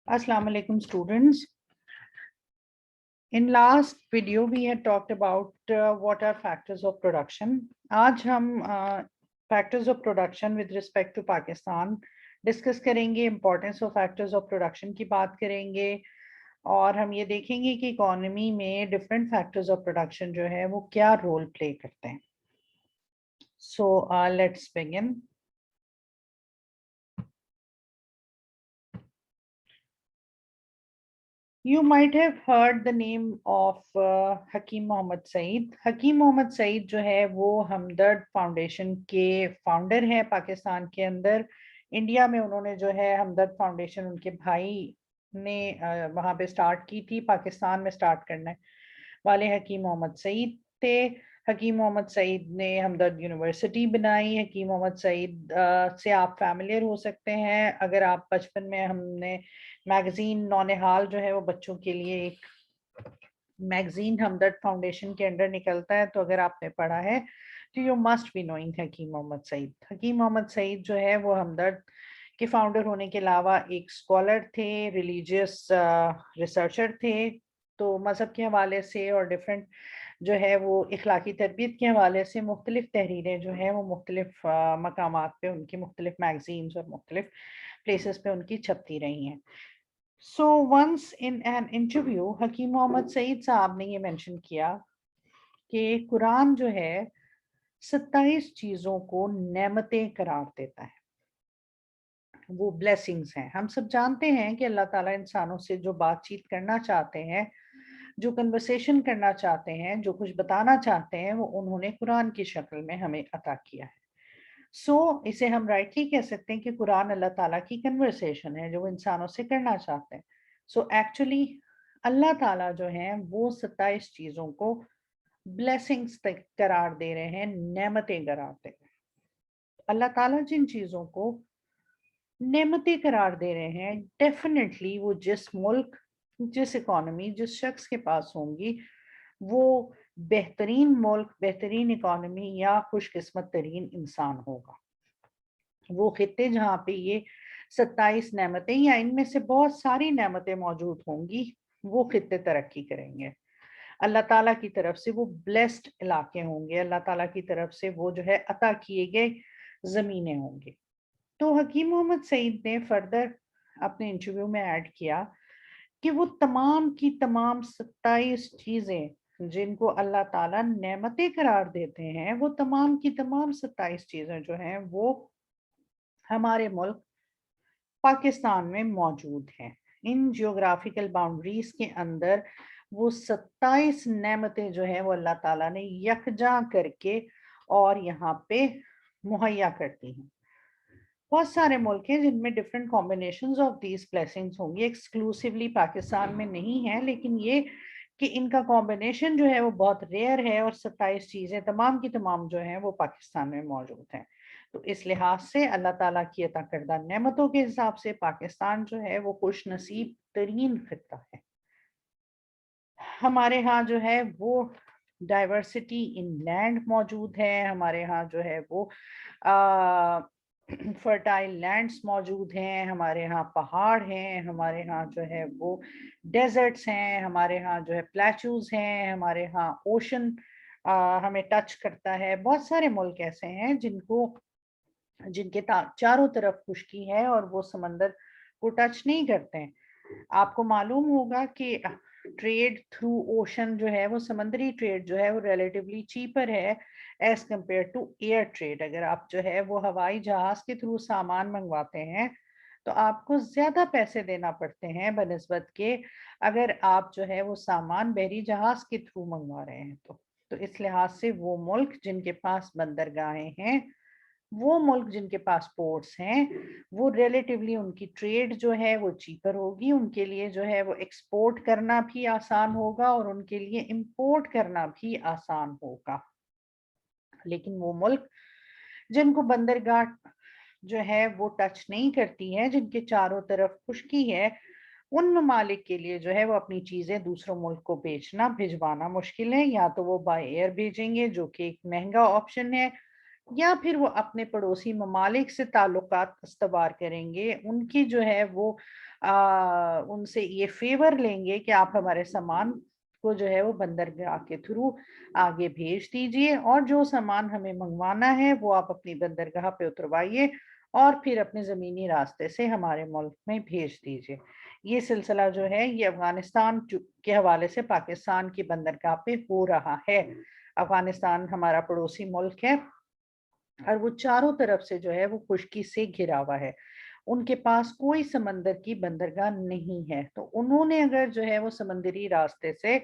Assalamu alaikum students. In last video we had talked about what are factors of production. आज हम factors of production with respect to Pakistan discuss करेंगे, importance of factors of production की बात करेंगे और हम ये देखेंगे कि economy में different factors of production जो है वो क्या role play करते हैं. So let's begin. You might have heard the name of Hakeem Mohammad Saeed. Hakeem Mohammad Saeed जो है वो हमदर्द फाउंडेशन के फाउंडर हैं पाकिस्तान के अंदर. इंडिया में उन्होंने जो है हमदर्द फाउंडेशन उनके भाई ने वहाँ पे स्टार्ट की थी. पाकिस्तान में स्टार्ट करने वाले हकीम मोहम्मद सईद थे. हकीम मोहम्मद सईद ने हमदर्द यूनिवर्सिटी बनाई. हकीम मोहम्मद सईद से आप फैमिलियर हो सकते हैं अगर आप बचपन में हमने मैगजीन नौनिहाल जो है वो बच्चों के लिए एक मैगजीन हमदर्द फाउंडेशन के अंडर निकलता है, तो अगर आपने पढ़ा है तो यू मस्ट बी नोइंग हकीम मोहम्मद सईद. हकीम मोहम्मद सईद जो है वो हमदर्द के फाउंडर होने के अलावा एक स्कॉलर थे, रिलीजियस रिसर्चर थे. तो मज़हब के हवाले से और डिफरेंट जो है वो इखलाकी तरबियत के हवाले से मुख्तलिफ तहरीरें जो हैं वो मुख्तलिफ मकामात पे उनकी मुख्तलिफ मैगजीन्स और मुख्तलिफ प्लेसेस पे उनकी छपती रही हैं. So once in an interview, हकीम मोहम्मद सईद साहब ने ये मेंशन किया कि कुरान जो है 27 चीज़ों को नेमतें करार देता है, वो ब्लेसिंग्स हैं. हम सब जानते हैं कि अल्लाह ताला इंसानों से जो बातचीत करना चाहते हैं, जो कन्वर्सेशन करना चाहते हैं, जो कुछ बताना चाहते हैं, वो उन्होंने कुरान की शक्ल में हमें अता किया है. इसे हम राइटली कह सकते हैं कि कुरान अल्लाह ताला की कन्वर्सेशन है जो वो इंसानों से करना चाहते हैं. एक्चुअली अल्लाह ताला जो है वो 27 चीज़ों को ब्लेसिंग्स करार दे रहे हैं, नेमतें करार दे रहे हैं. अल्लाह ताला जिन चीज़ों को नेमतें करार दे रहे हैं, डेफिनेटली वो जिस मुल्क, जिस इकोनॉमी, जिस शख्स के पास होंगी, वो बेहतरीन मुल्क, बेहतरीन इकोनॉमी या खुशकिस्मत तरीन इंसान होगा. वो खित्ते जहाँ पे ये 27 नेमतें या इनमें से बहुत सारी नेमतें मौजूद होंगी, वो खित्ते तरक्की करेंगे. अल्लाह ताला की तरफ से वो ब्लेस्ड इलाके होंगे, अल्लाह ताला की तरफ से वो जो है अता किए गए ज़मीनें होंगी. तो हकीम मोहम्मद सईद ने फर्दर अपने इंटरव्यू में ऐड किया कि वो तमाम की तमाम 27 चीज़ें जिनको अल्लाह ताला नेमतें करार देते हैं, वो तमाम की तमाम 27 चीज़ें जो हैं वो हमारे मुल्क पाकिस्तान में मौजूद हैं. इन जियोग्राफिकल बाउंड्रीज के अंदर वो 27 नेमतें जो हैं वो अल्लाह ताला ने यकजा करके और यहाँ पे मुहैया करती हैं. बहुत सारे मुल्क हैं जिनमें different combinations of these blessings होंगी, एक्सक्लूसिवली पाकिस्तान में नहीं है, लेकिन ये कि इनका कॉम्बिनेशन जो है वो बहुत रेयर है और 27 चीज़ें तमाम की तमाम जो हैं वो पाकिस्तान में मौजूद हैं. तो इस लिहाज से अल्लाह ताला की अता करदा नेमतों के हिसाब से पाकिस्तान जो है वो खुश नसीब तरीन खित्ता है. हमारे यहाँ जो है वो डाइवर्सिटी इन लैंड मौजूद है. हमारे यहाँ जो है वो फर्टाइल लैंड्स मौजूद हैं. हमारे यहाँ पहाड़ हैं. हमारे यहाँ जो है वो डेजर्ट्स हैं. हमारे यहाँ जो है प्लेट्यूज हैं. हमारे यहाँ ओशन हमें टच करता है. बहुत सारे मुल्क ऐसे हैं जिनके चारों तरफ खुश्की है और वो समंदर को टच नहीं करते हैं. आपको मालूम होगा कि ट्रेड थ्रू ओशन जो है वो समंदरी ट्रेड जो है वो रिलेटिवली चीपर है as compared to air trade. अगर आप जो है वो हवाई जहाज के थ्रू सामान मंगवाते हैं तो आपको ज्यादा पैसे देना पड़ते हैं बनिस्बत के अगर आप जो है वो सामान बहरी जहाज के थ्रू मंगवा रहे हैं. तो इस लिहाज से वो मुल्क जिनके पास बंदरगाहें हैं, वो मुल्क जिनके पास पोर्ट्स हैं, वो रिलेटिवली उनकी ट्रेड जो है वो चीपर होगी. उनके लिए जो है वो एक्सपोर्ट करना भी आसान होगा और उनके लिए इंपोर्ट करना भी आसान होगा. लेकिन वो मुल्क जिनको बंदरगाह जो है वो टच नहीं करती है, जिनके चारों तरफ खुश्की है, उन ममालिक के लिए जो है वो अपनी चीज़ें दूसरों मुल्क को बेचना भिजवाना मुश्किल है. या तो वो बाय एयर भेजेंगे जो कि एक महंगा ऑप्शन है, या फिर वो अपने पड़ोसी ममालिक से ताल्लुकात इस्तवार करेंगे, उनकी जो है वो उनसे ये फेवर लेंगे कि आप हमारे सामान को जो है वो बंदरगाह के थ्रू आगे भेज दीजिए, और जो सामान हमें मंगवाना है वो आप अपनी बंदरगाह पे उतरवाइए और फिर अपने ज़मीनी रास्ते से हमारे मुल्क में भेज दीजिए। ये सिलसिला जो है ये अफगानिस्तान के हवाले से पाकिस्तान की बंदरगाह पे हो रहा है। अफगानिस्तान हमारा पड़ोसी मुल्क है और वो चारों तरफ से जो है वो खुश्की से घिरा हुआ है। उनके पास कोई समंदर की बंदरगाह नहीं है, तो उन्होंने अगर जो है वो समंदरी रास्ते से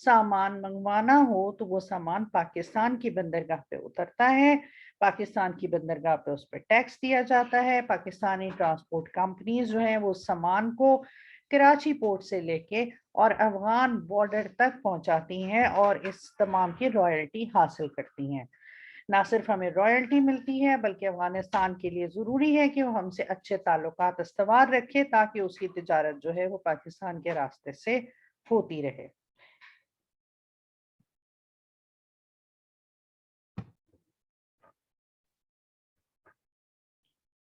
सामान मंगवाना हो तो वो सामान पाकिस्तान की बंदरगाह पे उतरता है। पाकिस्तान की बंदरगाह पे उस पर टैक्स दिया जाता है। पाकिस्तानी ट्रांसपोर्ट कंपनीज जो हैं वो सामान को कराची पोर्ट से लेके और अफगान बॉर्डर तक पहुंचाती हैं और इस तमाम की रॉयल्टी हासिल करती हैं। ना सिर्फ हमें रॉयल्टी मिलती है बल्कि अफगानिस्तान के लिए ज़रूरी है कि वो हमसे अच्छे ताल्लुकात इस्तवार रखे ताकि उसकी तिजारत जो है वो पाकिस्तान के रास्ते से होती रहे।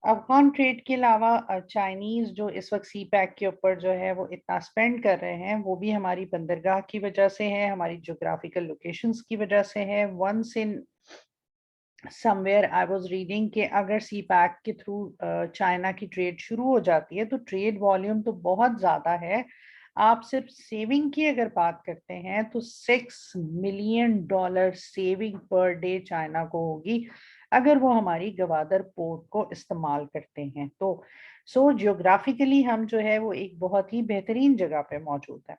अफगान ट्रेड के अलावा चाइनीज जो इस वक्त सी पैक के ऊपर जो है वो इतना स्पेंड कर रहे हैं, वो भी हमारी बंदरगाह की वजह से है, हमारी जोग्राफिकल लोकेशंस की वजह से है। Once in somewhere I was reading कि अगर सी पैक के थ्रू चाइना की ट्रेड शुरू हो जाती है तो ट्रेड वॉल्यूम तो बहुत ज़्यादा है। आप सिर्फ सेविंग की अगर बात करते हैं तो $6 million saving per day China को होगी अगर वो हमारी गवादर पोर्ट को इस्तेमाल करते हैं तो। सो जियोग्राफिकली हम जो है वो एक बहुत ही बेहतरीन जगह पे मौजूद है।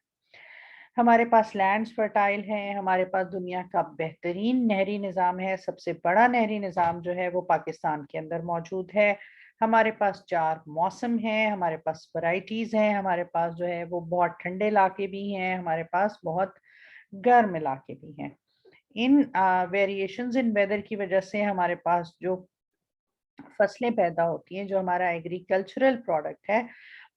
हमारे पास लैंड्स फर्टाइल हैं, हमारे पास दुनिया का बेहतरीन नहरी निज़ाम है, सबसे बड़ा नहरी निज़ाम जो है वो पाकिस्तान के अंदर मौजूद है। हमारे पास 4 मौसम हैं, हमारे पास वैरायटीज़ हैं, हमारे पास जो है वो बहुत ठंडे इलाके भी हैं, हमारे पास बहुत गर्म इलाके भी हैं। इन वेरिएशंस इन वेदर की वजह से हमारे पास जो फसलें पैदा होती हैं, जो हमारा एग्रीकल्चरल प्रोडक्ट है,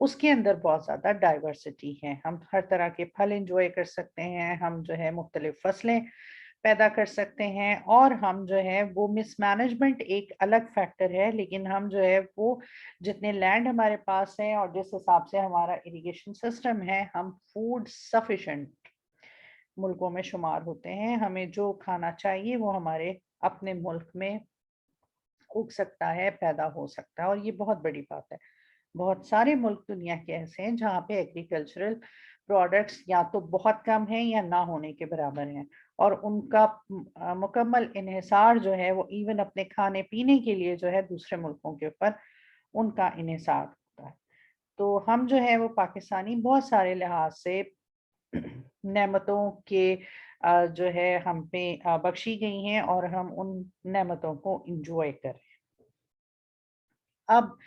उसके अंदर बहुत ज़्यादा डाइवर्सिटी है। हम हर तरह के फल इंजॉय कर सकते हैं, हम जो है मुख्तलिफ फसलें पैदा कर सकते हैं, और हम जो है वो मिसमैनेजमेंट एक अलग फैक्टर है, लेकिन हम जो है वो जितने लैंड हमारे पास है और जिस हिसाब से हमारा इरिगेशन सिस्टम है, हम फूड सफिशेंट मुल्कों में शुमार होते हैं। हमें जो खाना चाहिए वो हमारे अपने मुल्क में उग सकता है, पैदा हो सकता है, और ये बहुत बड़ी बात है। बहुत सारे मुल्क दुनिया के ऐसे हैं जहाँ पे एग्रीकल्चरल प्रोडक्ट्स या तो बहुत कम हैं या ना होने के बराबर हैं, और उनका मुकम्मल इन्हिसार जो है वो इवन अपने खाने पीने के लिए जो है दूसरे मुल्कों के ऊपर उनका इन्हिसार होता है। तो हम जो है वो पाकिस्तानी बहुत सारे लिहाज से नेमतों के जो है हम पे बख्शी गई हैं और हम उन नेमतों को इंजॉय कर रहे हैं। अब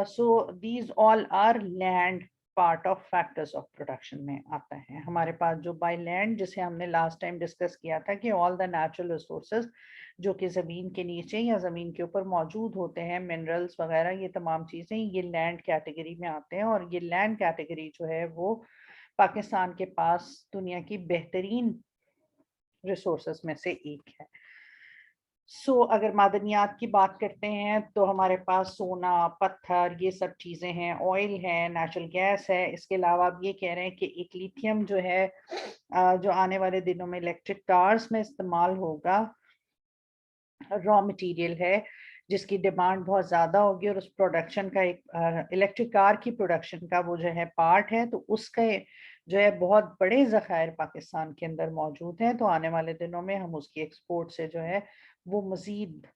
so these all are land part of factors of production में आता है। हमारे पास जो बाय लैंड, जिसे हमने लास्ट टाइम डिस्कस किया था कि ऑल द नेचुरल रिसोर्सेज जो कि ज़मीन के नीचे या ज़मीन के ऊपर मौजूद होते हैं, मिनरल्स वगैरह, ये तमाम चीज़ें ये लैंड कैटेगरी में आते हैं, और ये लैंड कैटेगरी जो है वो पाकिस्तान के पास दुनिया की बेहतरीन रिसोर्सेज में से एक है। अगर मादनियात की बात करते हैं तो हमारे पास सोना, पत्थर, ये सब चीज़ें हैं, ऑयल है, नेचुरल गैस है। इसके अलावा आप ये कह रहे हैं कि एक लिथियम जो है जो आने वाले दिनों में इलेक्ट्रिक कार्स में इस्तेमाल होगा, रॉ मटेरियल है जिसकी डिमांड बहुत ज़्यादा होगी, और उस प्रोडक्शन का एक इलेक्ट्रिक कार की प्रोडक्शन का वो जो है पार्ट है, तो उसके जो है बहुत बड़े ज़खायर पाकिस्तान के अंदर मौजूद हैं। तो आने वाले दिनों में हम उसकी एक्सपोर्ट से जो है वो मज़ीद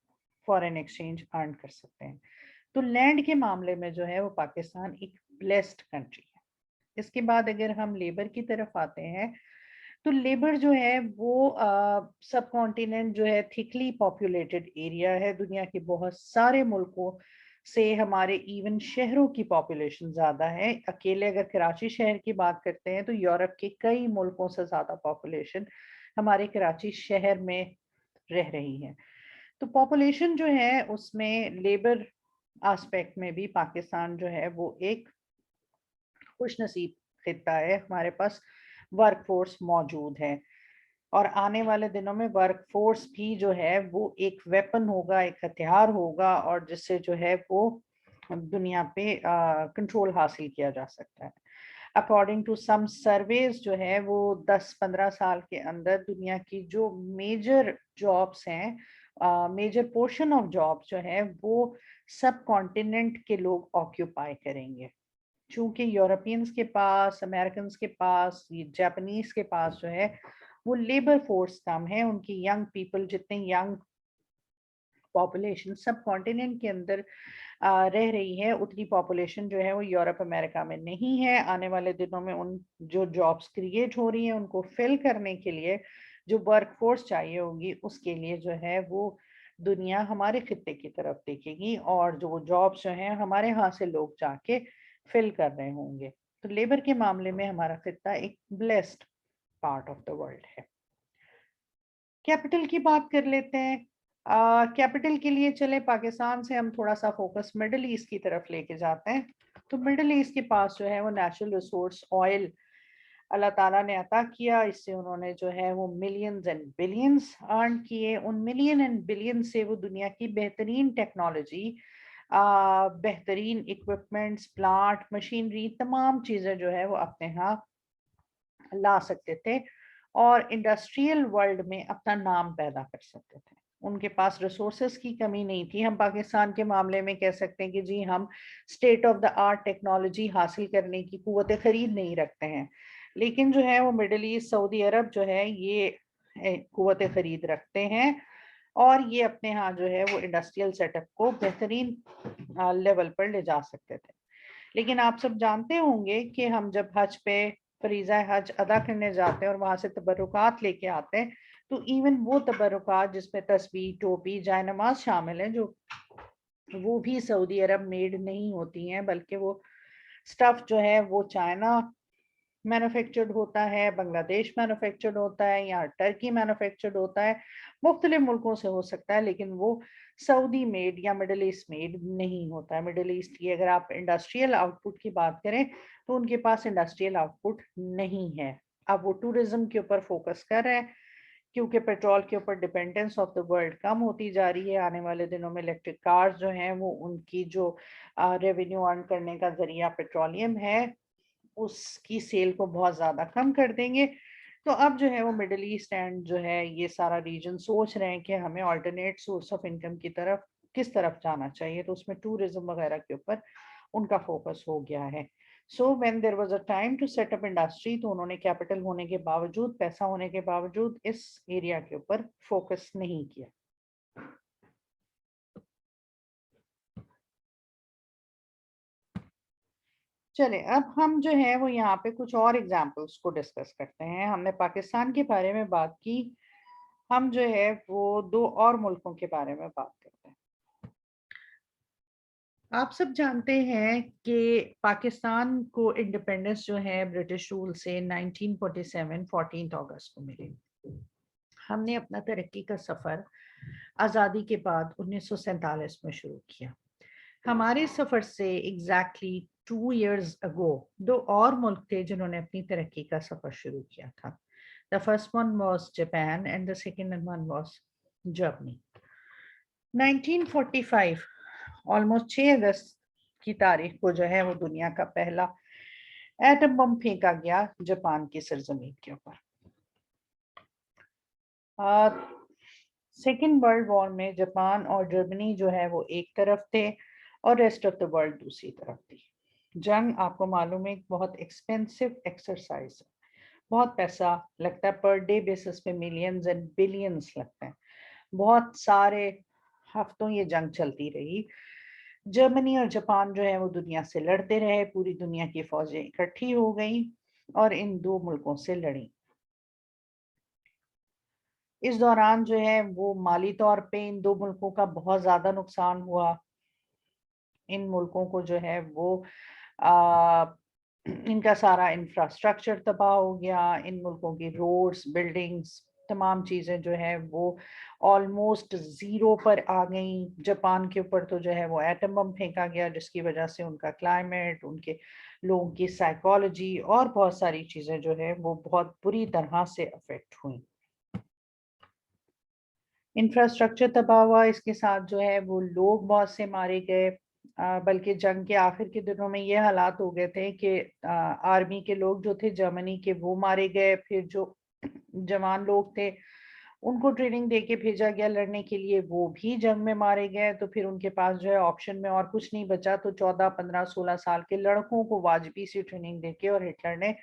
फॉरेन एक्सचेंज अर्न कर सकते हैं। तो लैंड के मामले में जो है वो पाकिस्तान एक ब्लेस्ड कंट्री है। इसके बाद अगर हम लेबर की तरफ आते हैं तो लेबर जो है वो सब कॉन्टिनेंट जो है थिकली पॉपुलेटेड एरिया है। दुनिया के बहुत सारे मुल्कों से हमारे इवन शहरों की पॉपुलेशन ज़्यादा है। अकेले अगर कराची शहर की बात करते हैं तो यूरोप के कई मुल्कों से ज़्यादा पॉपुलेशन हमारे कराची शहर में रह रही है। तो पॉपुलेशन जो है उसमें लेबर एस्पेक्ट में भी पाकिस्तान जो है वो एक खुश नसीब खिता है, हमारे पास वर्क फोर्स मौजूद है। اور آنے والے دنوں میں ورک فورس بھی جو ہے وہ ایک ویپن ہوگا, ایک ہتھیار ہوگا, اور جس سے جو ہے وہ دنیا پہ کنٹرول حاصل کیا جا سکتا ہے. اکارڈنگ ٹو سم سرویز جو ہے وہ 10-15 سال کے اندر دنیا کی جو میجر جابس ہیں, میجر پورشن آف جابس جو ہے وہ سب کانٹیننٹ کے لوگ آکیوپائی کریں گے. چونکہ یورپینز کے پاس, امریکنز کے پاس, جاپنیز کے پاس جو ہے وہ لیبر فورس کم ہے, ان کی ینگ پیپل, جتنے ینگ پاپولیشن سب کانٹیننٹ کے اندر رہ رہی ہے, اتنی پاپولیشن جو ہے وہ یورپ امریکہ میں نہیں ہے. آنے والے دنوں میں ان جو جابس کریٹ ہو رہی ہیں ان کو فل کرنے کے لیے جو ورک فورس چاہیے ہوگی, اس کے لیے جو ہے وہ دنیا ہمارے خطے کی طرف دیکھے گی, اور جو وہ جابس جو ہیں ہمارے ہاں سے لوگ جا کے فل کر رہے ہوں گے. تو لیبر کے معاملے میں ہمارا خطہ ایک blessed part of the world ہے. کیپٹل کی بات کر لیتے ہیں. کیپٹل کے لیے چلے پاکستان سے ہم تھوڑا سا فوکس مڈل ایسٹ کی طرف لے کے جاتے ہیں. تو مڈل ایسٹ کے پاس جو ہے وہ نیچرل ریسورس آئل اللہ تعالیٰ نے عطا کیا, اس سے انہوں نے جو ہے وہ ملینز اینڈ بلینز ارن کیے. ان ملین اینڈ بلین سے وہ دنیا کی بہترین ٹیکنالوجی, بہترین اکوپمنٹس, پلانٹ, مشینری, تمام چیزیں جو ہے وہ اپنے ہاں لا سکتے تھے اور انڈسٹریل ورلڈ میں اپنا نام پیدا کر سکتے تھے. ان کے پاس ریسورسز کی کمی نہیں تھی. ہم پاکستان کے معاملے میں کہہ سکتے ہیں کہ جی ہم state of the art technology حاصل کرنے کی قوت خرید نہیں رکھتے ہیں, لیکن جو ہے وہ مڈل ایسٹ, سعودی عرب جو ہے یہ قوت خرید رکھتے ہیں, اور یہ اپنے ہاں جو ہے وہ انڈسٹریل سیٹ اپ کو بہترین لیول پر لے جا سکتے تھے. لیکن آپ سب جانتے ہوں گے کہ ہم جب حج پہ فریضہ حج ادا کرنے جاتے ہیں اور وہاں سے تبرکات لے کے آتے ہیں, تو ایون وہ تبرکات جس میں تسبیح, ٹوپی, جائے نماز شامل ہیں, جو وہ بھی سعودی عرب میڈ نہیں ہوتی ہیں, بلکہ وہ سٹف جو ہے وہ چائنا مینوفیکچرڈ ہوتا ہے, بنگلہ دیش مینوفیکچرڈ ہوتا ہے, یا ٹرکی مینوفیکچرڈ ہوتا ہے, مختلف ملکوں سے ہو سکتا ہے, لیکن وہ سعودی میڈ یا مڈل ایسٹ میڈ نہیں ہوتا ہے. مڈل ایسٹ کی اگر آپ انڈسٹریل آؤٹ پٹ کی بات کریں تو ان کے پاس انڈسٹریل آؤٹ پٹ نہیں ہے. اب وہ ٹورزم کے اوپر فوکس کر رہے ہیں, کیونکہ پیٹرول کے اوپر ڈیپینڈنس آف دا ورلڈ کم ہوتی جا رہی ہے. آنے والے دنوں میں الیکٹرک کارز جو ہیں وہ ان کی جو ریونیو ارن کرنے کا ذریعہ پیٹرولیم ہے اس کی سیل کو بہت زیادہ کم کر دیں گے. تو اب جو ہے وہ مڈل ایسٹ اینڈ جو ہے یہ سارا ریجن سوچ رہے ہیں کہ ہمیں آلٹرنیٹ سورس آف انکم کی طرف کس طرف جانا چاہیے, تو اس میں ٹورزم وغیرہ کے اوپر ان کا فوکس ہو گیا ہے. So when there was a time to set up industry, تو انہوں نے کیپٹل ہونے کے باوجود, پیسہ ہونے کے باوجود اس ایریا کے اوپر فوکس نہیں کیا. چلے اب ہم جو ہے وہ یہاں پہ کچھ اور ایگزامپلس کو ڈسکس کرتے ہیں. ہم نے پاکستان کے بارے میں بات کی, ہم جو ہے وہ دو اور ملکوں کے بارے میں بات کرتے ہیں. آپ سب جانتے ہیں کہ پاکستان کو انڈیپینڈنس جو ہے برٹش رول سے 1947 14 اگست کو ملی. ہم نے اپنا ترقی کا سفر آزادی کے بعد 1947 میں شروع کیا. ہمارے سفر سے ایگزیکٹلی 2 years ago دو اور ملک تھے جنہوں نے اپنی ترقی کا سفر شروع کیا تھا. The first one was Japan and the second one was Germany. 1945 almost 6 اگست کی تاریخ کو جو ہے وہ دنیا کا پہلا ایٹم بم پھینکا گیا جاپان کی سرزمین کے اوپر. سیکنڈ ورلڈ وار میں جاپان اور جرمنی جو ہے وہ ایک طرف تھے اور ریسٹ آف دا ورلڈ دوسری طرف تھی. جنگ آپ کو معلوم ہے بہت ایکسپینسو ایکسرسائز ہے, بہت پیسہ لگتا ہے, پر ڈے بیسس پہ ملینز اینڈ بلینز لگتے ہیں. بہت سارے ہفتوں یہ جنگ چلتی رہی. جرمنی اور جاپان جو ہے وہ دنیا سے لڑتے رہے, پوری دنیا کی فوجیں اکٹھی ہو گئیں اور ان دو ملکوں سے لڑیں. اس دوران جو ہے وہ مالی طور پہ ان دو ملکوں کا بہت زیادہ نقصان ہوا. ان ملکوں کو جو ہے وہ ان کا سارا انفراسٹرکچر تباہ ہو گیا. ان ملکوں کی روڈز, بلڈنگز, تمام چیزیں جو ہے وہ آلموسٹ زیرو پر آ گئیں. جاپان کے اوپر تو جو ہے وہ ایٹم بم پھینکا گیا, جس کی وجہ سے ان کا کلائمیٹ, ان کے لوگوں کی سائیکالوجی اور بہت ساری چیزیں جو ہے وہ بہت بری طرح سے افیکٹ ہوئیں. इंफ्रास्ट्रक्चर तबाह हुआ, इसके साथ जो है वो लोग बहुत से मारे गए, बल्कि जंग के आखिर के दिनों में ये हालात हो गए थे कि आर्मी के लोग जो थे जर्मनी के वो मारे गए, फिर जो जवान लोग थे उनको ट्रेनिंग दे के भेजा गया लड़ने के लिए, वो भी जंग में मारे गए। तो फिर उनके पास जो है ऑप्शन में और कुछ नहीं बचा, तो 14 15 16 साल के लड़कों को वाजबी सी ट्रेनिंग देके और हिटलर ने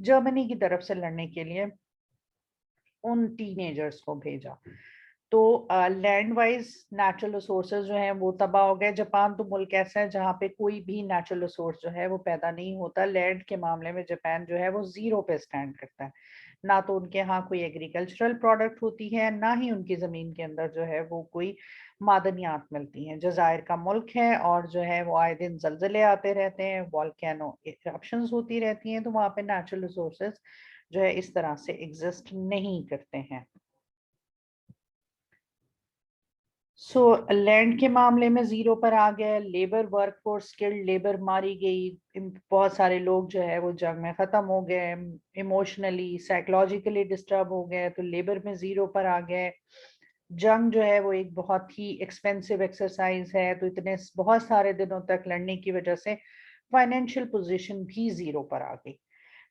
जर्मनी की तरफ से लड़ने के लिए उन टीनेजर्स को भेजा। तो लैंड वाइज नेचुरल रिसोर्सेज जो हैं वो तबाह हो गए। जापान तो मुल्क ऐसा है जहाँ पे कोई भी नेचुरल रिसोर्स जो है वो पैदा नहीं होता। लैंड के मामले में जापान जो है वो जीरो पे स्टैंड करता है। ना तो उनके यहाँ कोई एग्रीकल्चरल प्रोडक्ट होती है, ना ही उनकी जमीन के अंदर जो है वो कोई मादनियात मिलती हैं। जजायर का मुल्क है और जो है वो आए दिन जलजले आते रहते हैं, वॉल्केनो इरप्शंस होती रहती हैं, तो वहाँ पे नेचुरल रिसोर्सेज जो है इस तरह से एग्जिस्ट नहीं करते हैं। सो लैंड के मामले में जीरो पर आ गए। लेबर वर्कफोर्स, स्किल्ड लेबर मारी गई, बहुत सारे लोग जो है वो जंग में खत्म हो गए, इमोशनली साइकोलॉजिकली डिस्टर्ब हो गए, तो लेबर में जीरो पर आ गए। जंग जो है वो एक बहुत ही एक्सपेंसिव एक्सरसाइज है, तो इतने बहुत सारे दिनों तक लड़ने की वजह से फाइनेंशियल पोजीशन भी जीरो पर आ गई।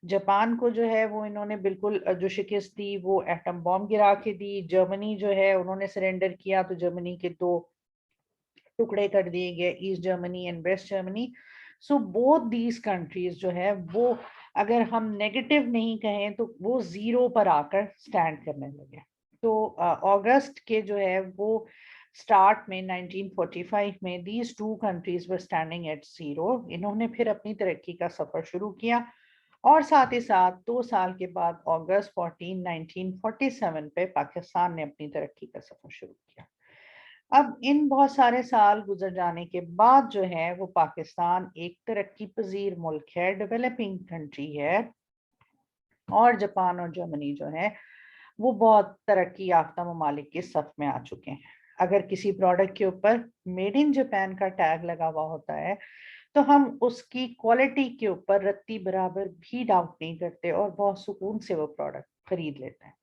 जापान को जो है वो इन्होंने बिल्कुल जो शिकस्त दी वो एटम बॉम्ब गिरा के दी। जर्मनी जो है उन्होंने सरेंडर किया, तो जर्मनी के दो टुकड़े कर दिए गए, East Germany and West Germany. So both these countries जो है वो, अगर हम नेगेटिव नहीं कहें तो वो जीरो पर आकर स्टैंड करने लगे। तो अगस्त के जो है वो स्टार्ट में 1945 में these two countries were standing at zero. इन्होंने फिर अपनी तरक्की का सफर शुरू किया, और साथ ही साथ 2 साल के बाद अगस्त 14 1947 पे पाकिस्तान ने अपनी तरक्की का सफर शुरू किया। अब इन बहुत सारे साल गुजर जाने के बाद जो है वो पाकिस्तान एक तरक्की पजीर मुल्क है, डेवलपिंग कंट्री है, और जापान और जर्मनी जो है वो बहुत तरक्की याफ्ता ममालिक के सफ में आ चुके हैं। अगर किसी प्रोडक्ट के ऊपर मेड इन जापान का टैग लगा हुआ होता है तो हम उसकी क्वालिटी के ऊपर रत्ती बराबर भी डाउट नहीं करते और बहुत सुकून से वो प्रोडक्ट खरीद लेते हैं।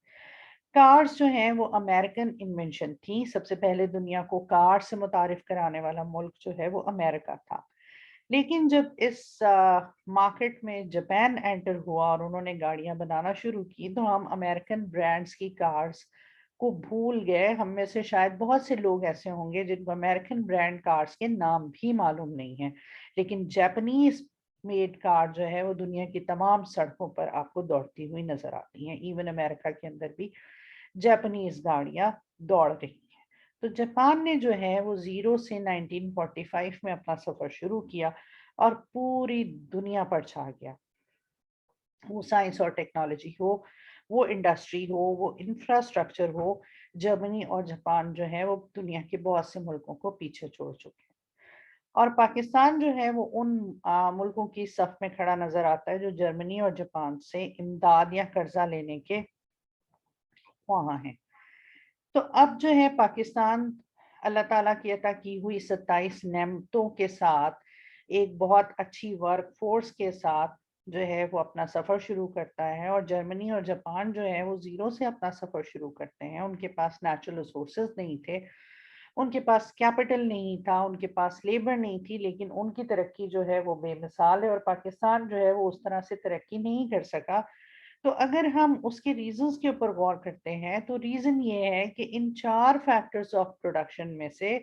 कार्स जो हैं वो अमेरिकन इन्वेंशन थी। सबसे पहले दुनिया को कार से मुतारिफ कराने वाला मुल्क जो है वो अमेरिका था। लेकिन जब इस मार्केट में जापान एंटर हुआ और उन्होंने गाड़ियां बनाना शुरू की, तो हम अमेरिकन ब्रांड्स की कार्स को भूल गए। हम में से शायद बहुत से लोग ऐसे होंगे जिनको अमेरिकन ब्रांड कार्स के नाम भी मालूम नहीं है, लेकिन जापानीज मेड कार जो है वो दुनिया की तमाम सड़कों पर आपको दौड़ती हुई नजर आती हैं। इवन अमेरिका के अंदर भी जापानीज गाड़ियां दौड़ रही हैं। तो जापान ने जो है वो जीरो से 1945 में अपना सफर शुरू किया और पूरी दुनिया पर छा गया। वो साइंस और टेक्नोलॉजी हो, वो इंडस्ट्री हो, वो इंफ्रास्ट्रक्चर हो, जर्मनी और जापान जो है वो दुनिया के बहुत से मुल्कों को पीछे छोड़ चुके हैं। और पाकिस्तान जो है वो उन मुल्कों की सफ में खड़ा नजर आता है जो जर्मनी और जापान से इमदाद या कर्जा लेने के वहां हैं। तो अब जो है पाकिस्तान अल्लाह ताला की अता की हुई 27 नेमतों के साथ, एक बहुत अच्छी वर्क फोर्स के साथ जो है वो अपना सफर शुरू करता है। और जर्मनी और जापान जो है वो जीरो से अपना सफर शुरू करते हैं। उनके पास नेचुरल रिसोर्सेज नहीं थे, उनके पास कैपिटल नहीं था, उनके पास लेबर नहीं थी, लेकिन उनकी तरक्की जो है वो बेमिसाल है, और पाकिस्तान जो है वो उस तरह से तरक्की नहीं कर सका। तो अगर हम उसके रीजंस के ऊपर गौर करते हैं तो रीजन ये है कि इन 4 फैक्टर्स ऑफ प्रोडक्शन में से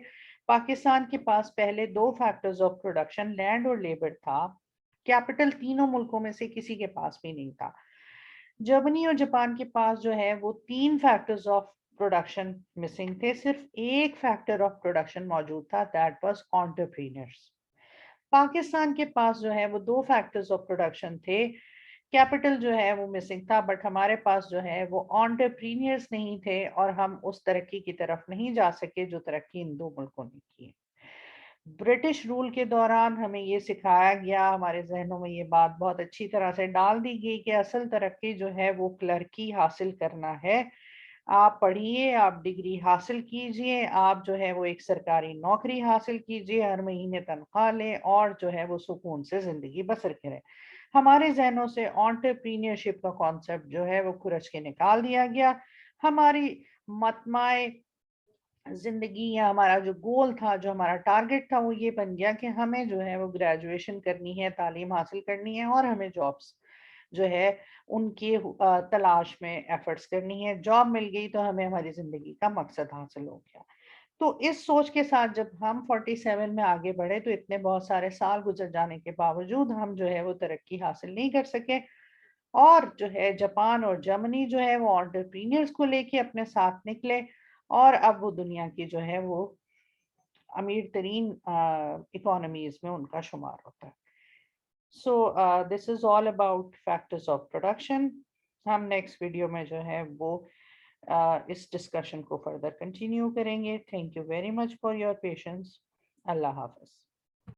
पाकिस्तान के पास पहले 2 फैक्टर्स ऑफ प्रोडक्शन, लैंड और लेबर था। कैपिटल तीनों मुल्कों में से किसी के पास भी नहीं था। जर्मनी और जापान के पास जो है वो 3 फैक्टर्स ऑफ प्रोडक्शन मिसिंग थे, सिर्फ एक फैक्टर ऑफ प्रोडक्शन मौजूद था, दैट वाज एंटरप्रेन्योर्स। पाकिस्तान के पास जो है वो 2 फैक्टर्स ऑफ प्रोडक्शन थे, कैपिटल जो है वो मिसिंग था, बट हमारे पास जो है वो एंटरप्रेन्योर्स नहीं थे, और हम उस तरक्की की तरफ नहीं जा सके जो तरक्की इन दो मुल्कों ने की। ब्रिटिश रूल के दौरान हमें ये सिखाया गया, हमारे जहनों में ये बात बहुत अच्छी तरह से डाल दी गई कि असल तरक्की जो है वो क्लर्की हासिल करना है। आप पढ़िए, आप डिग्री हासिल कीजिए, आप जो है वो एक सरकारी नौकरी हासिल कीजिए, हर महीने तनख्वाह लें और जो है वो सुकून से जिंदगी बसर करें। हमारे जहनों से एंटरप्रेन्योरशिप का कॉन्सेप्ट जो है वो खुरच के निकाल दिया गया। हमारी मतमाए زندگی یا ہمارا جو گول تھا، جو ہمارا ٹارگٹ تھا، وہ یہ بن گیا کہ ہمیں جو ہے وہ گریجویشن کرنی ہے، تعلیم حاصل کرنی ہے، اور ہمیں جابس جو ہے ان کی تلاش میں ایفرٹس کرنی ہے. جاب مل گئی تو ہمیں ہماری زندگی کا مقصد حاصل ہو گیا. تو اس سوچ کے ساتھ جب ہم 47 میں آگے بڑھے تو اتنے بہت سارے سال گزر جانے کے باوجود ہم جو ہے وہ ترقی حاصل نہیں کر سکے. اور جو ہے جاپان اور جرمنی جو ہے وہ آنٹرپرینئرز کو لے کے اپنے ساتھ نکلے، اور اب وہ دنیا کی جو ہے وہ امیر ترین اکانومیز میں ان کا شمار ہوتا ہے. So this is all about factors of production. ہم نیکسٹ ویڈیو میں جو ہے وہ اس ڈسکشن کو فردر کنٹینیو کریں گے. Thank you very much for your patience. اللہ حافظ.